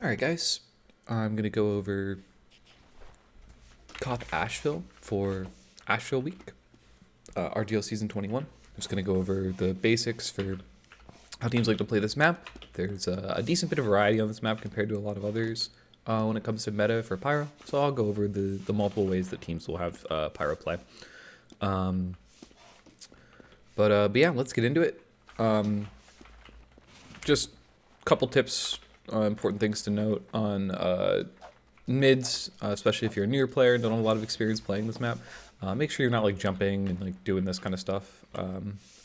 Alright guys, I'm going to go over COP Asheville for Asheville week, RGL season 21. I'm just going to go over the basics for how teams like to play this map. There's a decent bit of variety on this map compared to a lot of others when it comes to meta for Pyro, so I'll go over the multiple ways that teams will have Pyro play. But yeah, let's get into it. Just a couple tips, important things to note on mids, especially if you're a newer player and don't have a lot of experience playing this map. Make sure you're not like jumping and like doing this kind of stuff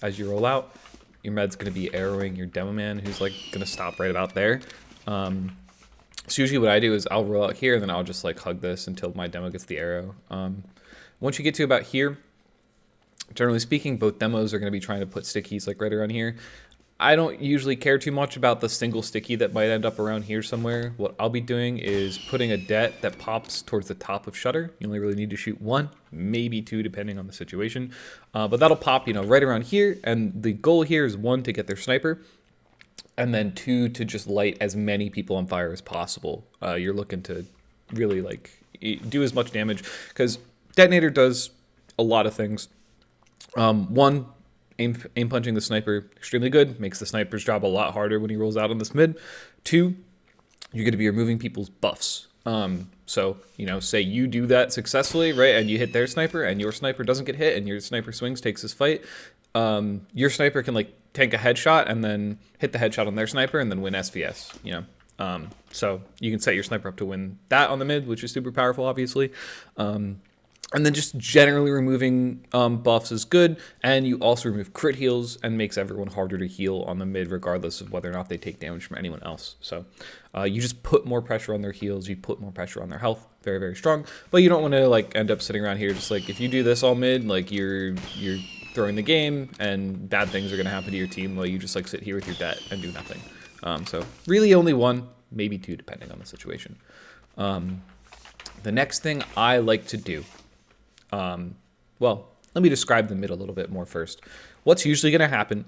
as you roll out. Your med's going to be arrowing your demo man, who's like going to stop right about there. So usually what I do is I'll roll out here and then I'll just like hug this until my demo gets the arrow. Once you get to about here, generally speaking, both demos are going to be trying to put stickies like right around here. I don't usually care too much about the single sticky that might end up around here somewhere. What I'll be doing is putting a det that pops towards the top of shutter. You only really need to shoot one, maybe two, depending on the situation. But that'll pop, right around here. And the goal here is one, to get their sniper, and then two, to just light as many people on fire as possible. You're looking to really like do as much damage because Detonator does a lot of things. One, aim punching the sniper, extremely good. Makes the sniper's job a lot harder when he rolls out on this mid. Two, you're going to be removing people's buffs. So, say you do that successfully, right, and you hit their sniper, and your sniper doesn't get hit, and your sniper swings, takes his fight. Your sniper can, like, tank a headshot, and then hit the headshot on their sniper, and then win SVS, So you can set your sniper up to win that on the mid, which is super powerful, obviously. And then just generally removing buffs is good, and you also remove crit heals and makes everyone harder to heal on the mid regardless of whether or not they take damage from anyone else. So you just put more pressure on their heals, you put more pressure on their health, very, very strong. But you don't want to like end up sitting around here just like, if you do this all mid, like you're throwing the game and bad things are going to happen to your team while you just like sit here with your det and do nothing. So really only one, maybe two, depending on the situation. The next thing I like to do, well, let me describe the mid a little bit more first. What's usually going to happen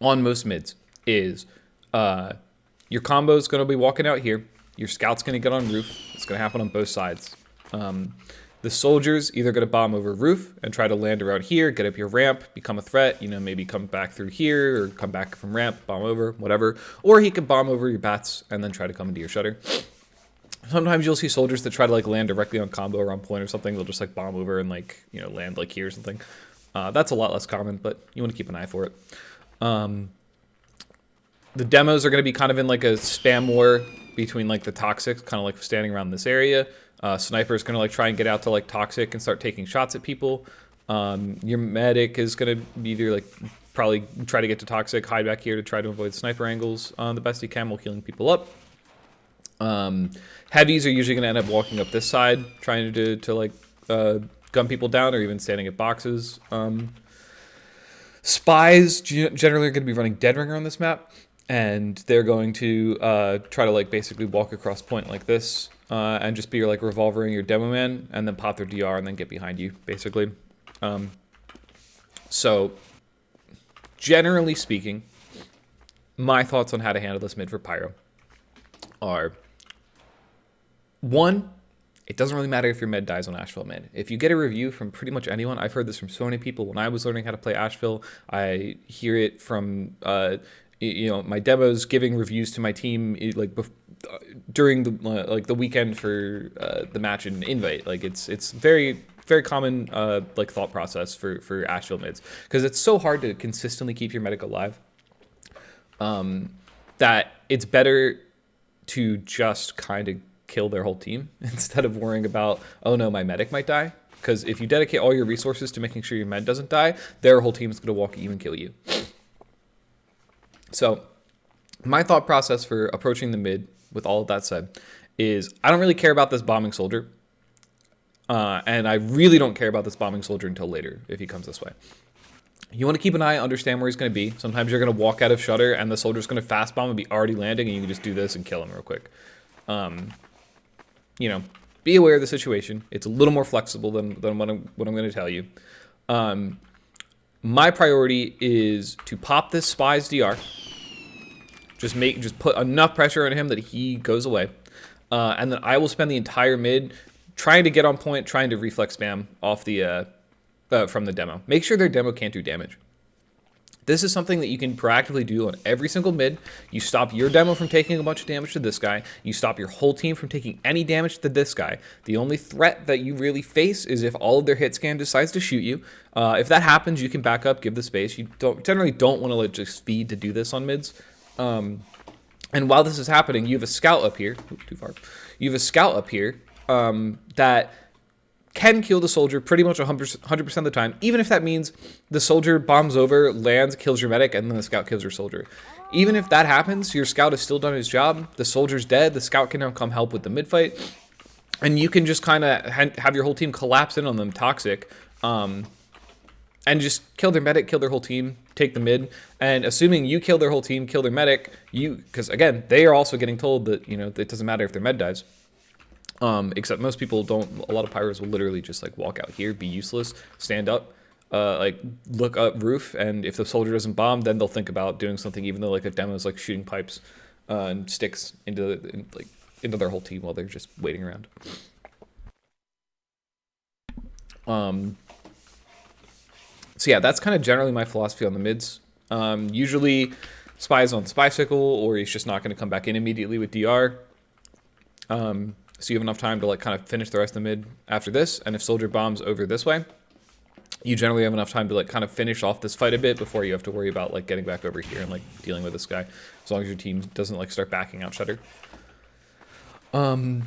on most mids is your combo is going to be walking out here. Your scout's going to get on roof. It's going to happen on both sides. The soldier's either going to bomb over roof and try to land around here, get up your ramp, become a threat, maybe come back through here or come back from ramp, bomb over, whatever. Or he could bomb over your bats and then try to come into your shutter. Sometimes you'll see soldiers that try to like land directly on combo or on point or something. They'll just like bomb over and like, land like here or something. That's a lot less common, but you want to keep an eye for it. The demos are going to be kind of in like a spam war between like the toxics, kind of like standing around this area. Sniper is going to like try and get out to like toxic and start taking shots at people. Your medic is going to be either like probably try to get to toxic, hide back here to try to avoid sniper angles the best he can while healing people up. Heavies are usually going to end up walking up this side, trying to like gun people down or even standing at boxes. Spies generally are going to be running Dead Ringer on this map, and they're going to try to like basically walk across point like this and just be like revolvering your demo man and then pop their DR and then get behind you, basically. So generally speaking, my thoughts on how to handle this mid for Pyro are: one, it doesn't really matter if your med dies on Asheville mid. If you get a review from pretty much anyone, I've heard this from so many people. When I was learning how to play Asheville, I hear it from my demos giving reviews to my team during the weekend for the match in Invite. Like it's very, very common like thought process for Asheville mids, because it's so hard to consistently keep your medic alive that it's better to just kind of kill their whole team instead of worrying about, oh no, my medic might die. Because if you dedicate all your resources to making sure your med doesn't die, their whole team is going to walk you and kill you. So my thought process for approaching the mid, with all of that said, is I don't really care about this bombing soldier. And I really don't care about this bombing soldier until later, if he comes this way. You want to keep an eye, understand where he's going to be. Sometimes you're going to walk out of shutter and the soldier's going to fast bomb and be already landing, and you can just do this and kill him real quick. Be aware of the situation. It's a little more flexible than what I'm going to tell you. My priority is to pop this spy's DR, Just put enough pressure on him that he goes away. And then I will spend the entire mid trying to get on point, trying to reflex spam off the from the demo. Make sure their demo can't do damage. This is something that you can proactively do on every single mid. You stop your demo from taking a bunch of damage to this guy. You stop your whole team from taking any damage to this guy. The only threat that you really face is if all of their hit scan decides to shoot you. If that happens, you can back up, give the space. You generally don't want to let just feed to do this on mids. And while this is happening, you have a scout up here. Oops, too far. You have a scout up here that can kill the soldier pretty much 100% of the time, even if that means the soldier bombs over, lands, kills your medic, and then the scout kills your soldier. Even if that happens, your scout has still done his job, the soldier's dead, the scout can now come help with the mid fight, and you can just kind of have your whole team collapse in on them toxic, and just kill their medic, kill their whole team, take the mid, and assuming you kill their whole team, kill their medic, because again, they are also getting told that, it doesn't matter if their med dies. Except most people don't. A lot of pyros will literally just like walk out here, be useless, stand up, like look up roof, and if the soldier doesn't bomb, then they'll think about doing something. Even though like a demo is like shooting pipes and sticks into their whole team while they're just waiting around. So yeah, that's kind of generally my philosophy on the mids. Usually, Spy's on the spy cycle, or he's just not going to come back in immediately with DR. So you have enough time to like kind of finish the rest of the mid after this, and if soldier bombs over this way, you generally have enough time to like kind of finish off this fight a bit before you have to worry about like getting back over here and like dealing with this guy, as long as your team doesn't like start backing out Shutter. Those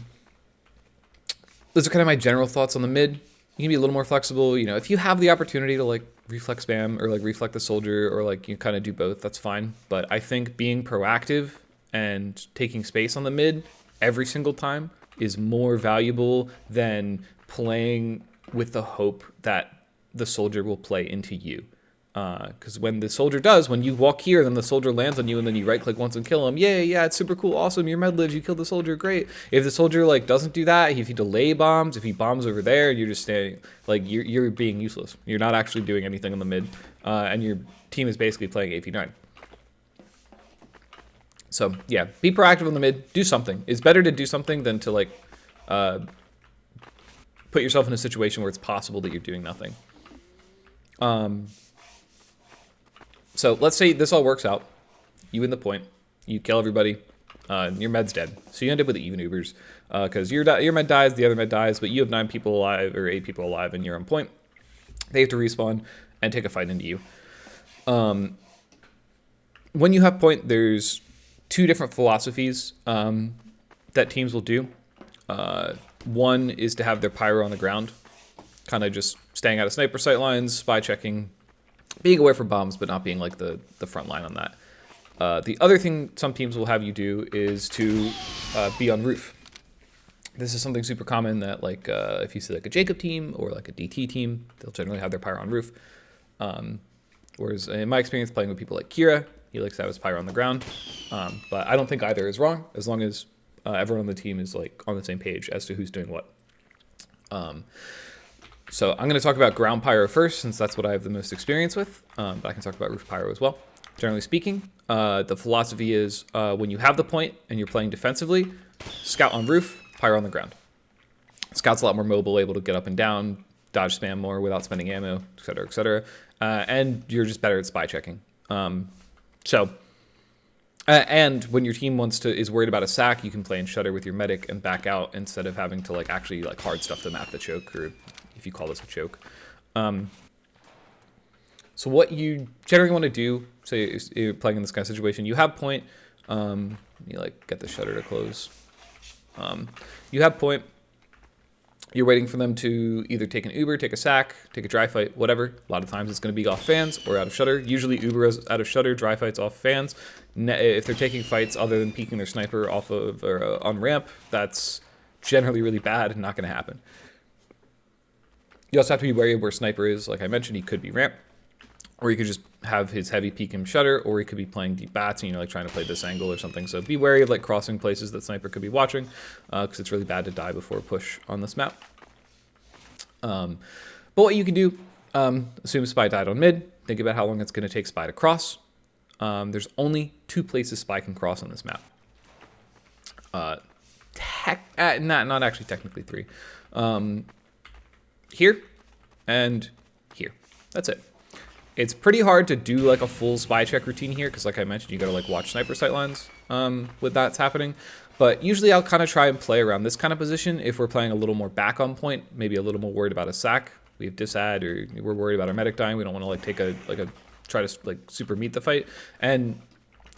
are kind of my general thoughts on the mid. You can be a little more flexible, if you have the opportunity to like reflex spam or like reflect the soldier or like you kind of do both, that's fine. But I think being proactive and taking space on the mid every single time is more valuable than playing with the hope that the soldier will play into you. Because when the soldier does, when you walk here, then the soldier lands on you, and then you right-click once and kill him. Yeah, it's super cool, awesome, your med lives, you killed the soldier, great. If the soldier like doesn't do that, if he delay bombs, if he bombs over there, you're just standing, like you're being useless. You're not actually doing anything in the mid, and your team is basically playing AP9. So yeah, be proactive in the mid. Do something. It's better to do something than to like put yourself in a situation where it's possible that you're doing nothing. So let's say this all works out. You win the point. You kill everybody. And your med's dead. So you end up with even Ubers because your med dies, the other med dies, but you have 9 people alive or 8 people alive, and you're on point. They have to respawn and take a fight into you. When you have point, there's 2 different philosophies that teams will do. One is to have their pyro on the ground, kind of just staying out of sniper sight lines, spy checking, being aware for bombs, but not being like the front line on that. The other thing some teams will have you do is to be on roof. This is something super common that like if you see like a Jacob team or like a DT team, they'll generally have their pyro on roof. Whereas in my experience playing with people like Kira, he likes to have his pyro on the ground. But I don't think either is wrong, as long as everyone on the team is like on the same page as to who's doing what. So I'm going to talk about ground pyro first, since that's what I have the most experience with. But I can talk about roof pyro as well. Generally speaking, the philosophy is when you have the point and you're playing defensively, scout on roof, pyro on the ground. Scout's a lot more mobile, able to get up and down, dodge spam more without spending ammo, etc., etc. And you're just better at spy checking. And when your team is worried about a sack, you can play in Shutter with your medic and back out instead of having to like actually like hard stuff to map the choke, or if you call this a choke. So what you generally want to do, say you're playing in this kind of situation, you have point, you like get the Shutter to close. You have point. You're waiting for them to either take an Uber, take a sack, take a dry fight, whatever. A lot of times it's going to be off fans or out of Shutter. Usually Uber is out of Shutter, dry fights off fans. If they're taking fights other than peeking their sniper off of or on ramp, that's generally really bad and not going to happen. You also have to be wary of where sniper is. Like I mentioned, he could be ramp, or you could just have his heavy peek him Shutter, or he could be playing deep bats and like trying to play this angle or something. So be wary of like crossing places that sniper could be watching, because it's really bad to die before a push on this map. But what you can do, assume Spy died on mid, think about how long it's going to take Spy to cross. there's only 2 places Spy can cross on this map. Not actually technically 3. Here and here. That's it. It's pretty hard to do like a full spy check routine here because, like I mentioned, you gotta like watch sniper sight lines with that's happening. But usually I'll kind of try and play around this kind of position if we're playing a little more back on point, maybe a little more worried about a sack. We have disad, or we're worried about our medic dying. We don't want to like take try to like super meet the fight. And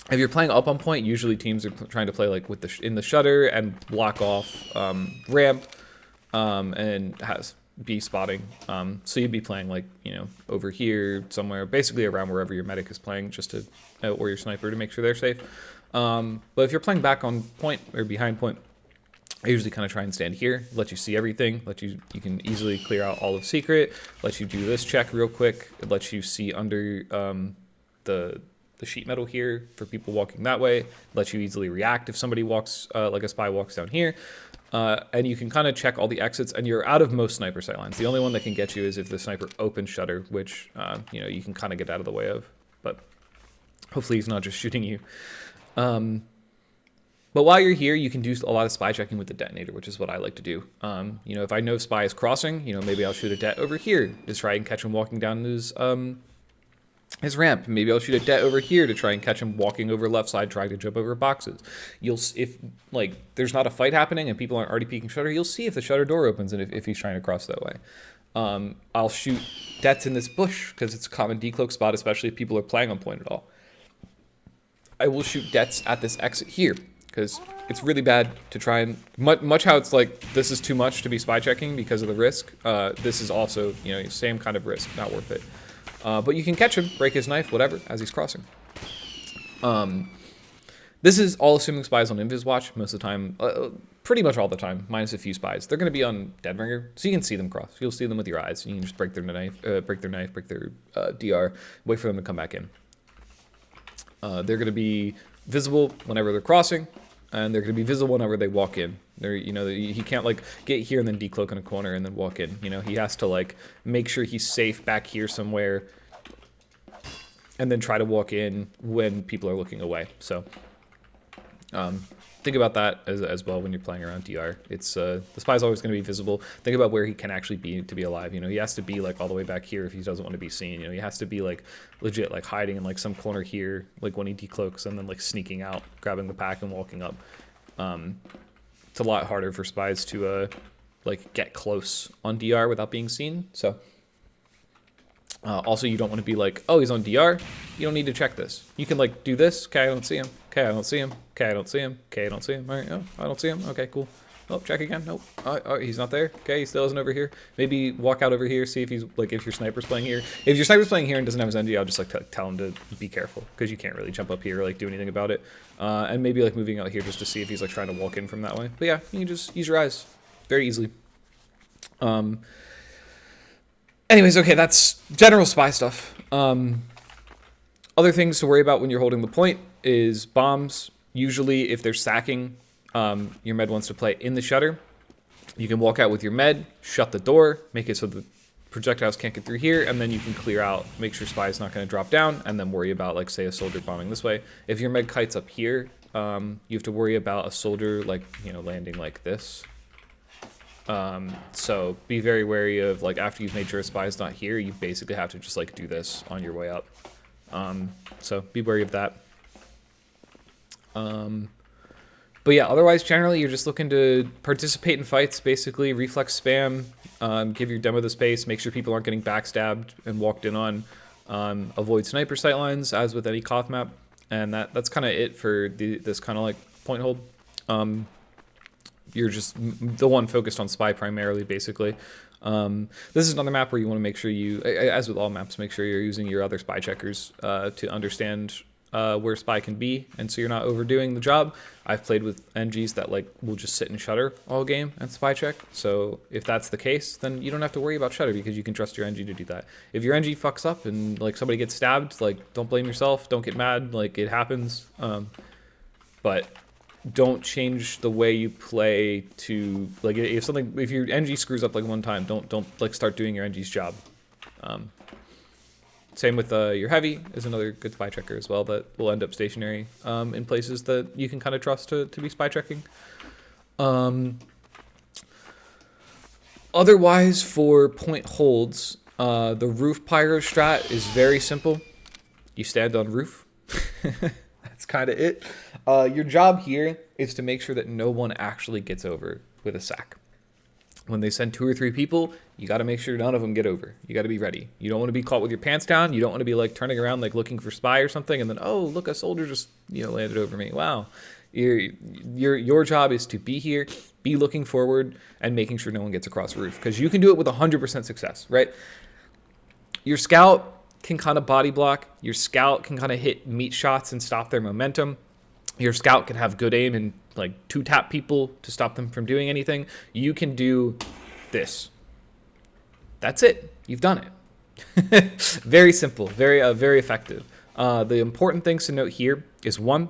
if you're playing up on point, usually teams are trying to play like with in the shutter and block off ramp and has B spotting. So you'd be playing like, you know, over here somewhere, basically around wherever your medic is playing, just to or your sniper to make sure they're safe. But if you're playing back on point or behind point, I usually kind of try and stand here, let you see everything, you can easily clear out all of secret, let you do this check real quick, it lets you see under the sheet metal here for people walking that way, lets you easily react if somebody walks, like a spy walks down here, and you can kind of check all the exits, and you're out of most sniper sight lines. The only one that can get you is if the sniper opens shutter, which you know, you can kind of get out of the way of, but hopefully he's not just shooting you. But while you're here, you can do a lot of spy checking with the detonator, which is what I like to do. You know, if I know spy is crossing, you know, maybe I'll shoot a det over here to try and catch him walking down his ramp. Maybe I'll shoot a det over here to try and catch him walking over left side, trying to jump over boxes. If like there's not a fight happening and people aren't already peeking shutter, you'll see if the shutter door opens and if he's trying to cross that way. I'll shoot dets in this bush because it's a common decloak spot, especially if people are playing on point at all. I will shoot dets at this exit here because it's really bad to try and much how it's like this is too much to be spy checking because of the risk. This is also, you know, same kind of risk, not worth it. But you can catch him, break his knife, whatever, as he's crossing. This is all assuming spies on Invis watch most of the time, pretty much all the time, minus a few spies. They're going to be on Deadringer, so you can see them cross. You'll see them with your eyes. You can just break their knife, break their DR, wait for them to come back in. They're going to be visible whenever they're crossing, and they're going to be visible whenever they walk in. They're, you know, he can't like get here and then decloak in a corner and then walk in. You know, he has to like make sure he's safe back here somewhere, and then try to walk in when people are looking away. So think about that as well when you're playing around DR. It's the spy's always going to be visible. Think about where he can actually be to be alive. You know, he has to be like all the way back here if he doesn't want to be seen. You know, he has to be like legit like hiding in like some corner here, like when he decloaks, and then like sneaking out, grabbing the pack and walking up. It's a lot harder for spies to like get close on DR without being seen. So also, you don't want to be like, oh, he's on DR. You don't need to check this. You can like do this. Okay, I don't see him. Okay, I don't see him. Okay, I don't see him. Okay, I don't see him. All right, oh, I don't see him. Okay, cool. Oh, check again. Nope. Oh, he's not there. Okay, he still isn't over here. Maybe walk out over here, see if he's like, if your sniper's playing here. If your sniper's playing here and doesn't have his NG, I'll just like tell him to be careful because you can't really jump up here or like do anything about it. And maybe like moving out here just to see if he's like trying to walk in from that way. But yeah, you can just use your eyes very easily. Anyways, okay, that's general spy stuff. Other things to worry about when you're holding the point is bombs. Usually, if they're sacking, your med wants to play in the shutter. You can walk out with your med, shut the door, make it so the projectiles can't get through here, and then you can clear out, make sure spy's not going to drop down, and then worry about, like, say, a soldier bombing this way. If your med kite's up here, you have to worry about a soldier, like, you know, landing like this. So be very wary of, like, after you've made sure a spy's not here, you basically have to just, like, do this on your way up. So be wary of that. But yeah, otherwise, generally, you're just looking to participate in fights, basically, reflex spam, give your demo the space, make sure people aren't getting backstabbed and walked in on, avoid sniper sightlines, as with any Koth map, and that's kind of it for this kind of, like, point hold. You're just the one focused on spy primarily, basically. This is another map where you want to make sure you, as with all maps, make sure you're using your other spy checkers to understand where spy can be, and so you're not overdoing the job. I've played with NGs that like will just sit and shutter all game and spy check. So if that's the case, then you don't have to worry about shutter because you can trust your NG to do that. If your NG fucks up and like somebody gets stabbed, like don't blame yourself, don't get mad, like it happens. But don't change the way you play to like if your NG screws up like one time, don't like start doing your NG's job. Same with your heavy is another good spy checker as well that will end up stationary in places that you can kind of trust to be spy checking. Otherwise, for point holds, the roof pyro strat is very simple. You stand on roof. That's kind of it. Your job here is to make sure that no one actually gets over with a sack. When they send 2 or 3 people, you got to make sure none of them get over. You got to be ready. You don't want to be caught with your pants down. You don't want to be like turning around like looking for spy or something, and then, oh, look, a soldier just landed over me. Wow. Your job is to be here, be looking forward, and making sure no one gets across the roof, because you can do it with 100% success, right? Your scout can kind of body block. Your scout can kind of hit meat shots and stop their momentum. Your scout can have good aim and like 2-tap people to stop them from doing anything. You can do this. That's it. You've done it. Very simple, very effective. The important things to note here is 1,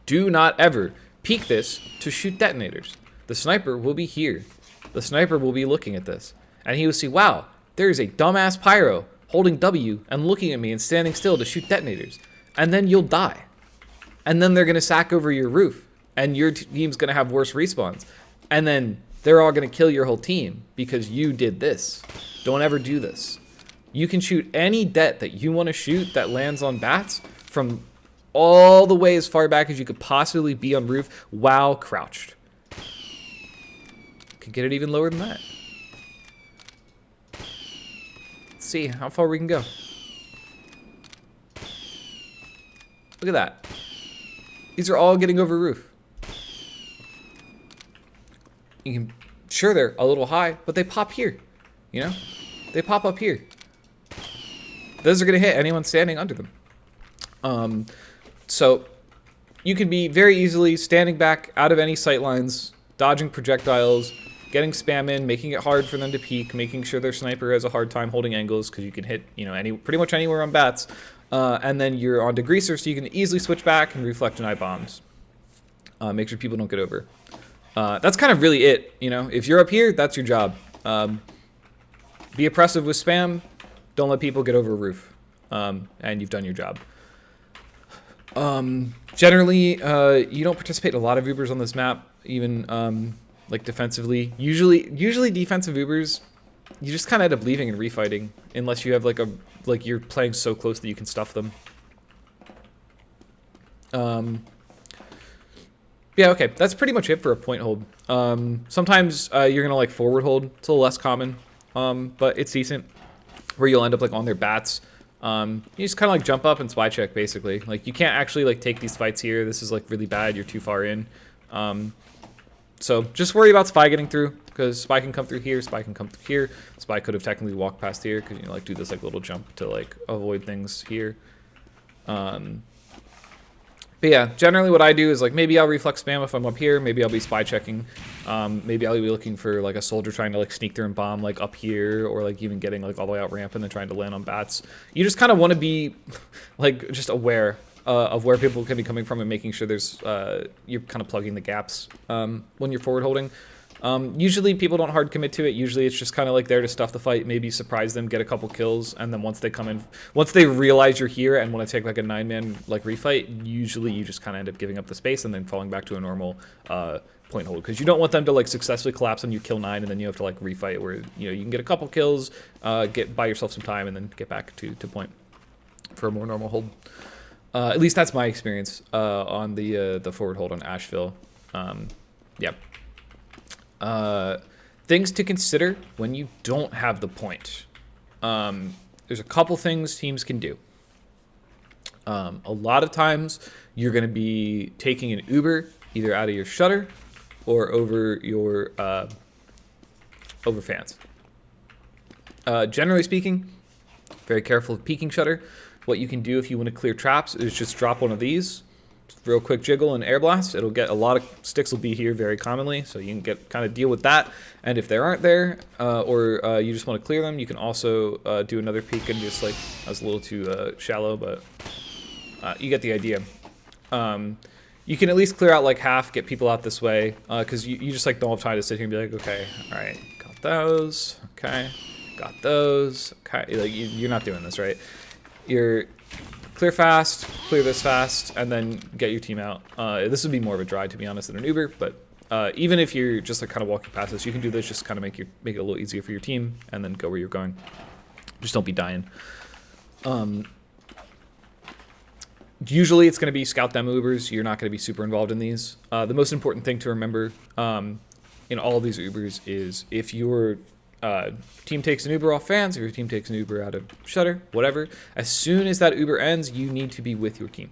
do not ever peek this to shoot detonators. The sniper will be here. The sniper will be looking at this, and he will see, wow, there's a dumbass pyro holding W and looking at me and standing still to shoot detonators. And then you'll die. And then they're going to sack over your roof, and your team's going to have worse respawns. And then they're all going to kill your whole team because you did this. Don't ever do this. You can shoot any det that you want to shoot that lands on bats from all the way as far back as you could possibly be on roof while crouched. Could get it even lower than that. Let's see how far we can go. Look at that. These are all getting over roof. You can, sure, they're a little high, but they pop here. You know, they pop up here. Those are going to hit anyone standing under them. So you can be very easily standing back out of any sight lines, dodging projectiles, getting spam in, making it hard for them to peek, making sure their sniper has a hard time holding angles because you can hit, pretty much anywhere on bats. And then you're on degreaser, so you can easily switch back and reflect deny bombs. Make sure people don't get over. That's kind of really it. If you're up here, that's your job. Be oppressive with spam. Don't let people get over a roof. And you've done your job. Generally, you don't participate in a lot of Ubers on this map, even like defensively. Usually defensive Ubers, you just kind of end up leaving and refighting unless you have like you're playing so close that you can stuff them. Yeah, okay, that's pretty much it for a point hold. Sometimes you're gonna like forward hold. It's a little less common, but it's decent. Where you'll end up like on their bats. You just kind of like jump up and spy check basically. Like you can't actually like take these fights here. This is like really bad. You're too far in. So just worry about spy getting through, because spy can come through here, spy can come through here. Spy could have technically walked past here, because like do this like little jump to like avoid things here. But yeah, generally what I do is like maybe I'll reflex spam if I'm up here. Maybe I'll be spy checking. Maybe I'll be looking for like a soldier trying to like sneak through and bomb like up here, or like even getting like all the way out ramp and then trying to land on bats. You just kind of want to be like just aware of where people can be coming from and making sure there's you're kind of plugging the gaps when you're forward holding. Usually people don't hard commit to it. Usually it's just kind of like there to stuff the fight, maybe surprise them, get a couple kills, and then once they come in, once they realize you're here and want to take like a 9-man like refight, usually you just kind of end up giving up the space and then falling back to a normal point hold, because you don't want them to like successfully collapse and you kill 9 and then you have to like refight where you can get a couple kills, buy yourself some time, and then get back to point for a more normal hold. At least that's my experience on the forward hold on Asheville. Yeah. Things to consider when you don't have the point. There's a couple things teams can do. A lot of times you're going to be taking an Uber either out of your shutter or over your over fans. Generally speaking, very careful of peeking shutter. What you can do if you want to clear traps is just drop one of these. Real quick jiggle and air blast. It'll get a lot of sticks will be here very commonly, so you can get kind of deal with that. And if they aren't there, or you just want to clear them, you can also do another peek and just like, I was a little too shallow, but you get the idea. You can at least clear out like half, get people out this way, because you just like don't have time to sit here and be like, okay, all right, got those, okay, got those, okay. Like you're not doing this right. you're clear fast, clear this fast, and then get your team out. This would be more of a dry, to be honest, than an Uber, but even if you're just like kind of walking past this, you can do this, just kind of make it a little easier for your team, and then go where you're going. Just don't be dying. Usually it's going to be scout demo Ubers. You're not going to be super involved in these. The most important thing to remember in all of these Ubers is if your team takes an Uber off fans, if your team takes an Uber out of shutter, whatever, as soon as that Uber ends, you need to be with your team.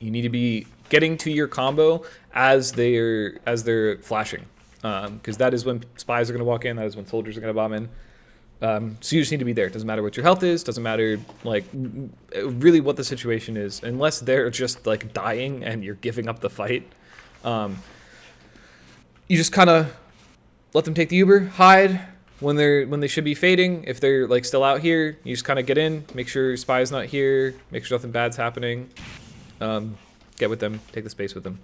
You need to be getting to your combo as they're flashing, because that is when spies are going to walk in. That is when soldiers are going to bomb in. So you just need to be there. It doesn't matter what your health is. Doesn't matter like really what the situation is, unless they're just like dying and you're giving up the fight. You just kind of let them take the Uber, hide when they should be fading. If they're like still out here, you just kind of get in, make sure your spy's not here, make sure nothing bad's happening. Get with them, take the space with them.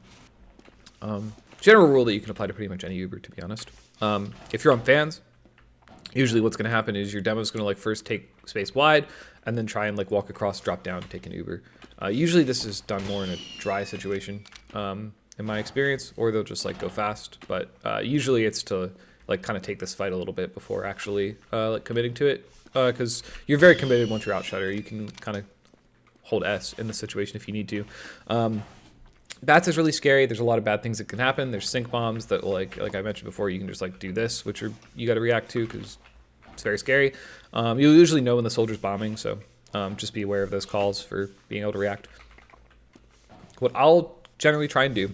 General rule that you can apply to pretty much any Uber, to be honest. If you're on fans, usually what's going to happen is your demo is going to like first take space wide and then try and like walk across, drop down, take an Uber. Usually this is done more in a dry situation, in my experience, or they'll just like go fast. But usually it's to like kind of take this fight a little bit before actually like committing to it, because you're very committed once you're out shutter. You can kind of hold S in the situation if you need to. Bats is really scary. There's a lot of bad things that can happen. There's sync bombs that like I mentioned before, you can just like do this, which you got to react to because it's very scary. You'll usually know when the soldier's bombing, so just be aware of those calls for being able to react. What I'll generally try and do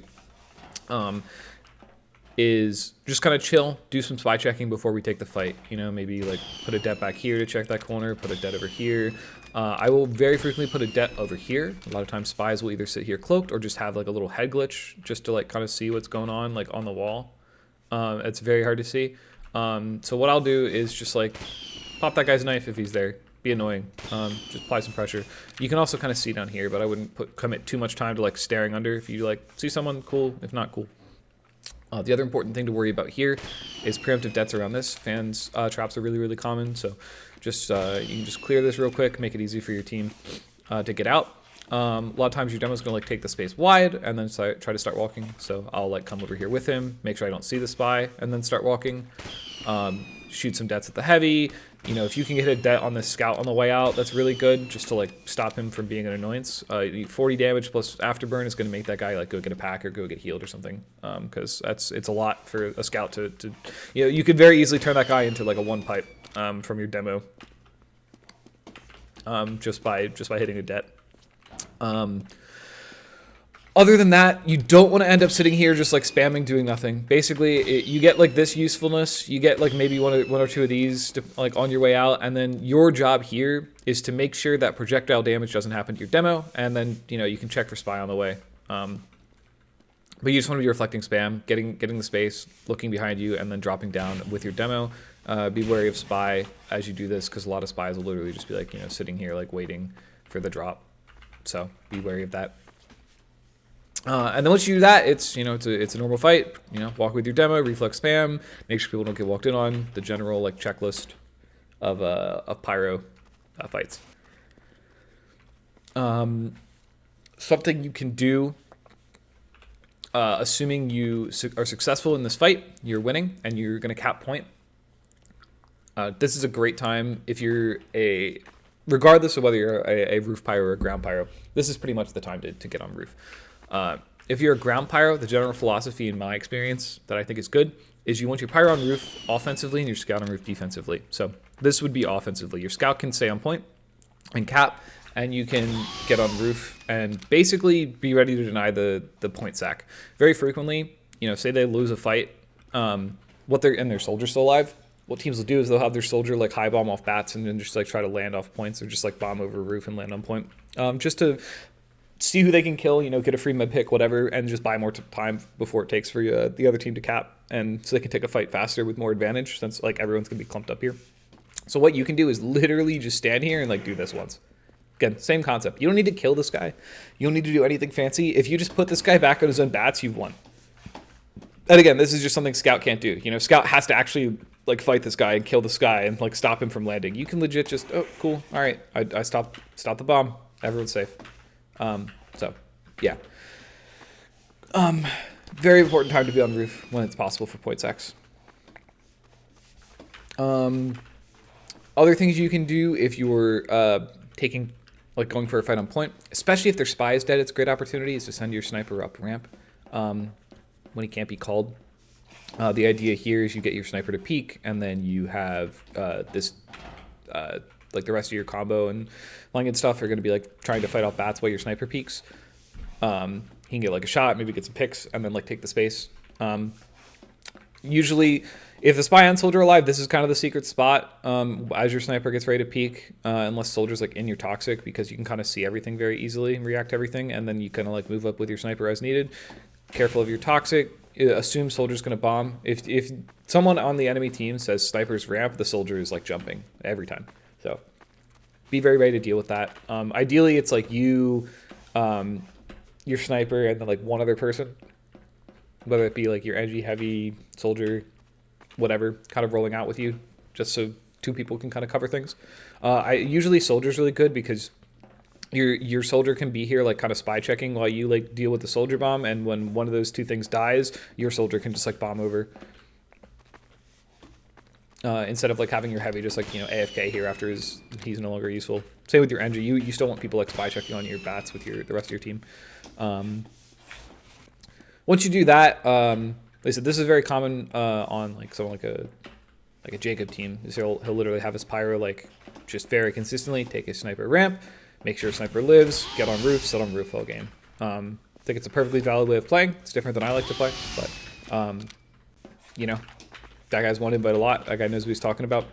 is just kind of chill, do some spy checking before we take the fight. You know, maybe like put a det back here to check that corner, put a det over here. I will very frequently put a det over here. A lot of times spies will either sit here cloaked or just have like a little head glitch just to like kind of see what's going on like on the wall. It's very hard to see. So what I'll do is just like pop that guy's knife if he's there. Be annoying. Just apply some pressure. You can also kind of see down here, but I wouldn't commit too much time to like staring under. If you like see someone, cool. If not, cool. The other important thing to worry about here is preemptive debts around this. Fans traps are really, really common, so just you can just clear this real quick, make it easy for your team to get out. A lot of times your demo's gonna like take the space wide and then try to start walking. So I'll like come over here with him, make sure I don't see the spy, and then start walking. Shoot some debts at the heavy. You know, if you can get a det on the scout on the way out, that's really good, just to like stop him from being an annoyance. 40 damage plus afterburn is going to make that guy like go get a pack or go get healed or something, because it's a lot for a scout to you know, you could very easily turn that guy into like a one pipe from your demo, just by hitting a det. Other than that, you don't want to end up sitting here just like spamming, doing nothing. Basically, you get like this usefulness. You get like maybe one or two of these to, like on your way out, and then your job here is to make sure that projectile damage doesn't happen to your demo, and then you know you can check for spy on the way. But you just want to be reflecting spam, getting the space, looking behind you, and then dropping down with your demo. Be wary of spy as you do this, because a lot of spies will literally just be like, you know, sitting here like waiting for the drop. So be wary of that. And then once you do that, it's, you know, it's a normal fight. You know, walk with your demo, reflex spam, make sure people don't get walked in on. The general like checklist of Pyro fights. Something you can do, assuming you are successful in this fight, you're winning, and you're going to cap point. This is a great time if you're regardless of whether you're a roof pyro or a ground pyro. This is pretty much the time to get on roof. If you're a ground pyro, the general philosophy in my experience that I think is good is you want your pyro on roof offensively and your scout on roof defensively. So this would be offensively. Your scout can stay on point and cap, and you can get on roof and basically be ready to deny the point sack. Very frequently, you know, say they lose a fight, and their soldier's still alive. What teams will do is they'll have their soldier like high bomb off bats and then just like try to land off points, or just like bomb over roof and land on point, just to see who they can kill, you know, get a free med pick, whatever, and just buy more time before it takes for the other team to cap, and so they can take a fight faster with more advantage, since like everyone's gonna be clumped up here. So what you can do is literally just stand here and like do this once. Again, same concept. You don't need to kill this guy. You don't need to do anything fancy. If you just put this guy back on his own bats, you've won. And again, this is just something Scout can't do. You know, Scout has to actually like fight this guy and kill this guy and like stop him from landing. You can legit just, oh, cool. All right, I stopped the bomb. Everyone's safe. So yeah. Very important time to be on roof when it's possible for point sacks. Other things you can do if you're going for a fight on point, especially if their spy is dead, it's a great opportunity is to send your sniper up ramp when he can't be called. The idea here is you get your sniper to peek, and then you have like the rest of your combo and line and stuff are going to be like trying to fight off bats while your sniper peeks. He can get like a shot, maybe get some picks, and then like take the space. Usually, if the spy on soldier alive, this is kind of the secret spot as your sniper gets ready to peek, unless soldier's like in your toxic, because you can kind of see everything very easily and react to everything, and then you kind of like move up with your sniper as needed. Careful of your toxic. Assume soldier's going to bomb. If someone on the enemy team says sniper's ramp, the soldier is like jumping every time. So be very ready to deal with that. Ideally, it's like you, your sniper, and then like one other person, whether it be like your edgy, heavy soldier, whatever, kind of rolling out with you, just so two people can kind of cover things. Usually soldier's really good because your soldier can be here like kind of spy checking while you like deal with the soldier bomb, and when one of those two things dies, your soldier can just like bomb over. Instead of like having your heavy just like, you know, AFK here after he's no longer useful. Same with your NG, you still want people like spy checking on your bats with the rest of your team. Once you do that, like I said, this is very common on like someone like a Jacob team. Is he'll literally have his pyro like just very consistently take his sniper ramp, make sure sniper lives, get on roof, sit on roof all game. I think it's a perfectly valid way of playing. It's different than I like to play, but you know, that guy's won invite a lot. That guy knows what he's talking about.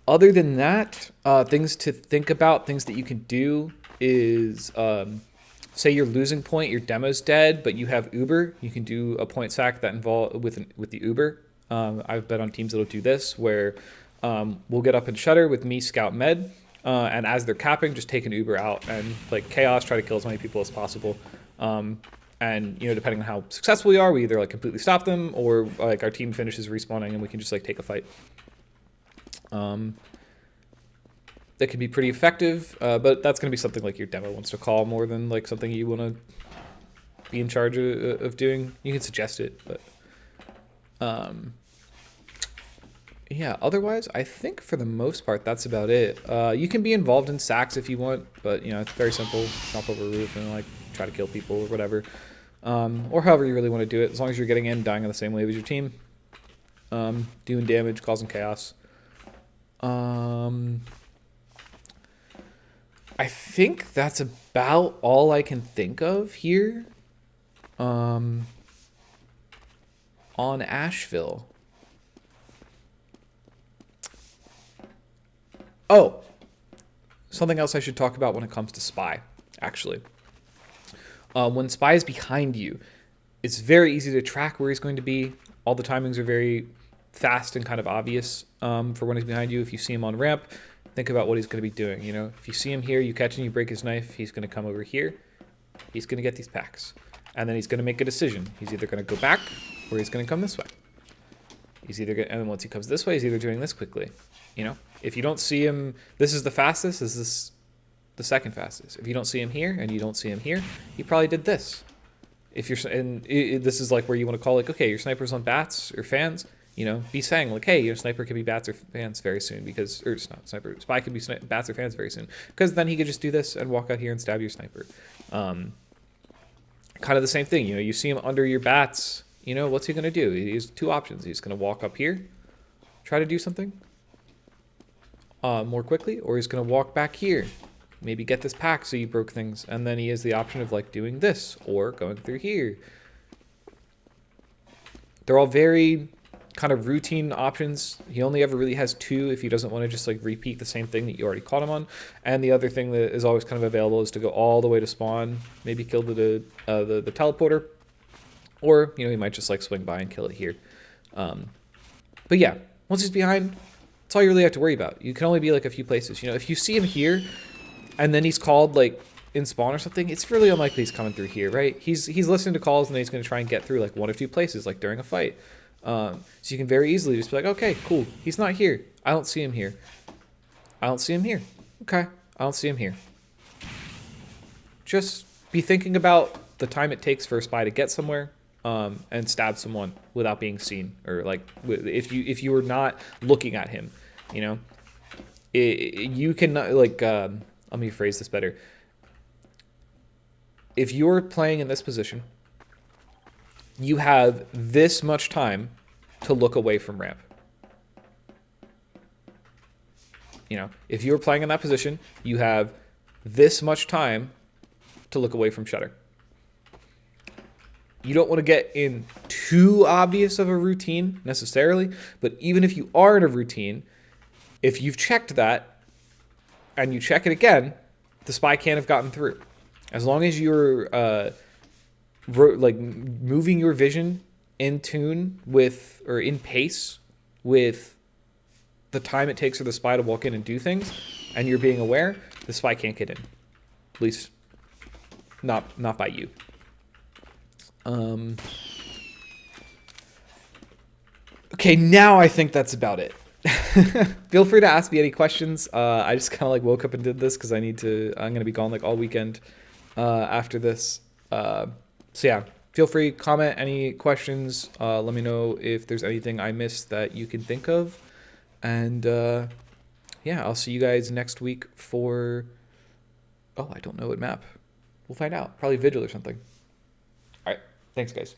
Other than that, things to think about, things that you can do is, say you're losing point, your demo's dead, but you have Uber. You can do a point sack that involve with the Uber. I've bet on teams that'll do this, where we'll get up and shutter with me, scout, med, and as they're capping, just take an Uber out and like chaos, try to kill as many people as possible. And you know, depending on how successful we are, we either like completely stop them, or like our team finishes respawning and we can just like take a fight. That can be pretty effective, but that's going to be something like your demo wants to call more than like something you want to be in charge of doing. You can suggest it, but yeah, otherwise I think for the most part that's about it. You can be involved in sacks if you want, but you know, it's very simple. Jump over a roof and like try to kill people or whatever, or however you really want to do it, as long as you're getting in, dying on the same wave as your team, doing damage, causing chaos. I think that's about all I can think of here on Asheville. Oh, something else I should talk about when it comes to spy, actually. When spy is behind you, it's very easy to track where he's going to be. All the timings are very fast and kind of obvious for when he's behind you. If you see him on ramp, think about what he's going to be doing. You know, if you see him here, you catch him, you break his knife, he's going to come over here. He's going to get these packs. And then he's going to make a decision. He's either going to go back or he's going to come this way. He's either going to, and then once he comes this way, he's either doing this quickly. You know, if you don't see him, this is the fastest, this is the second fastest. If you don't see him here and you don't see him here, he probably did this. If you're, and this is like where you want to call like, okay, your sniper's on bats or fans. You know, be saying like, hey, your sniper could be bats or fans very soon, because, or it's not sniper, spy could be bats or fans very soon, because then he could just do this and walk out here and stab your sniper. Kind of the same thing, you know, you see him under your bats, you know, what's he going to do? He has two options. He's going to walk up here, try to do something more quickly, or he's going to walk back here, maybe get this pack so you broke things, and then he has the option of like doing this or going through here. They're all very kind of routine options. He only ever really has two if he doesn't want to just like repeat the same thing that you already caught him on. And the other thing that is always kind of available is to go all the way to spawn, maybe kill the teleporter, or you know, he might just like swing by and kill it here. But yeah, once he's behind, that's all you really have to worry about. You can only be like a few places. You know, if you see him here and then he's called like in spawn or something, it's really unlikely he's coming through here, right? He's listening to calls, and then he's going to try and get through like one of two places, like during a fight. So you can very easily just be like, okay, cool, he's not here. I don't see him here. I don't see him here. Okay, I don't see him here. Just be thinking about the time it takes for a spy to get somewhere, and stab someone without being seen, or like if you were not looking at him, you know, you can like let me phrase this better. If you're playing in this position, you have this much time to look away from ramp. You know, if you're playing in that position, you have this much time to look away from shutter. You don't want to get in too obvious of a routine necessarily, but even if you are in a routine, if you've checked that and you check it again, the spy can't have gotten through. As long as you're like moving your vision in tune with, or in pace with, the time it takes for the spy to walk in and do things, and you're being aware, the spy can't get in. At least not by you. Okay, now I think that's about it. Feel free to ask me any questions. I just kind of like woke up and did this because I'm going to be gone like all weekend after this. So yeah, feel free, comment any questions. Let me know if there's anything I missed that you can think of. And yeah, I'll see you guys next week for, oh, I don't know what map. We'll find out. Probably Vigil or something. All right. Thanks, guys.